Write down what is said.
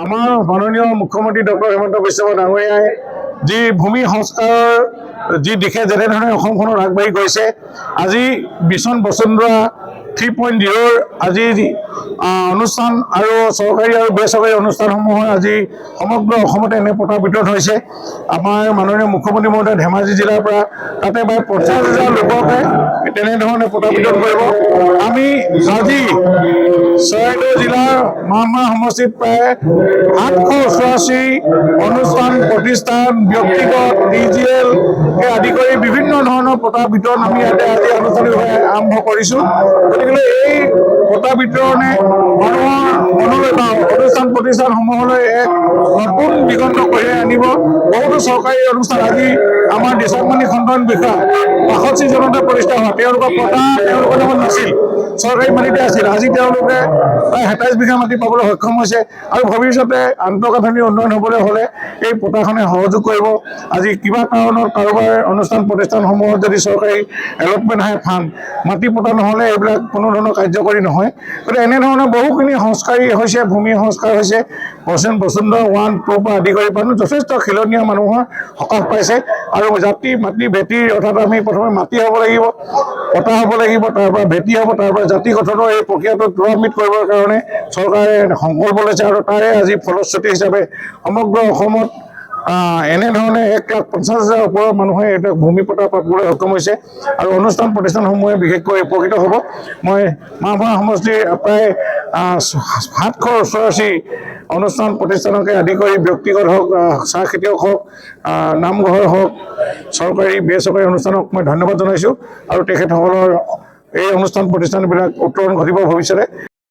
আমাৰ মাননীয় মুখ্যমন্ত্ৰী ডক্টৰ হিমন্ত বিশ্ব শৰ্মা ডাঙৰীয়াই যি ভূমি সংস্কাৰৰ যি দিশে যেনেধৰণে অসমখনত আগবাঢ়ি গৈছে, আজি মিছন বসুন্ধৰা 3.0 আজি অনুষ্ঠান আৰু চৰকাৰী আৰু বেচৰকাৰী অনুষ্ঠানসমূহৰ আজি সমগ্ৰ অসমতে এনে পতা বিতৰণ হৈছে। আমাৰ মাননীয় মুখ্যমন্ত্ৰী মহোদয় ধেমাজি জিলাৰ পৰা তাতে প্ৰায় 50,000 লোককে তেনেধৰণে পতা বিতৰণ কৰিব। আমি আজি চৰাইদেউ জিলাৰ মাহমৰা সমষ্টিত প্ৰায় 888 অনুষ্ঠান প্ৰতিষ্ঠান ব্যক্তিগত DGL আদি কৰি বিভিন্ন ধৰণৰ পতা বিতৰণ আমি ইয়াতে আজি আনুষ্ঠানিকভাৱে আৰম্ভ কৰিছোঁ। গতিকে এই পতা বিতৰণে মানুহৰ মনলৈ বা অনুষ্ঠান প্ৰতিষ্ঠানসমূহলৈ এক নতুন দিগন্ত কঢ়িয়াই আনিব। বহুতো চৰকাৰী অনুষ্ঠান আজি আমাৰ দেশাত্মনী খণ্ডন বিষয়া 65 জনতে প্ৰতিষ্ঠা হোৱা তেওঁলোকৰ পতা তেওঁলোকৰ নামত নাছিল, চৰকাৰী মাটিতে আছিল। আজি তেওঁলোকে প্ৰায় 27 বিঘা মাটি পাবলৈ সক্ষম হৈছে আৰু ভৱিষ্যতে আন্তঃগাঁথনি উন্নয়ন হ'বলৈ হ'লে এই পতাখনে সহযোগ কৰিব। আজি কিবা কাৰণত কাৰোবাৰ অনুষ্ঠান প্ৰতিষ্ঠানসমূহত যদি চৰকাৰী এলটমেণ্ট আহে ফাণ্ড মাটি পতা নহ'লে এইবিলাক কোনো ধৰণৰ কাৰ্যকৰী নহয়। গতিকে এনেধৰণৰ বহুখিনি সংস্কাৰী হৈছে, ভূমি সংস্কাৰ হৈছে। মিছন বসুন্ধৰা 1, 2 পৰা আদি কৰি মানুহ যথেষ্ট খিলনীয়া মানুহৰ সকাহ পাইছে আৰু জাতি মাটি ভেটি অৰ্থাৎ আমি প্ৰথমে মাটি হ'ব লাগিব, পতা হ'ব লাগিব, তাৰ পৰা ভেটি হ'ব, তাৰ পৰা জাতি গঠনৰ এই প্ৰক্ৰিয়াটো ত্বৰান্বিত কৰিবৰ কাৰণে চৰকাৰে সংকল্প লৈছে আৰু তাৰে আজি ফলশ্ৰুতি হিচাপে সমগ্ৰ অসমত এনেধৰণে 1,50,000 ওপৰৰ মানুহে এটা ভূমি পতা পাবলৈ সক্ষম হৈছে আৰু অনুষ্ঠান প্ৰতিষ্ঠানসমূহে বিশেষকৈ উপকৃত হ'ব। মই মাহমৰা সমষ্টিৰ প্ৰায় 788 অনুষ্ঠান প্ৰতিষ্ঠানকে আদি কৰি ব্যক্তিগত হওক, চাহ খেতিয়ক হওক, নামঘৰ হওক, চৰকাৰী বেচৰকাৰী অনুষ্ঠানক মই ধন্যবাদ জনাইছোঁ আৰু তেখেতসকলৰ এই অনুষ্ঠান প্ৰতিষ্ঠানবিলাক উত্তৰণ ঘটিব ভৱিষ্যতে।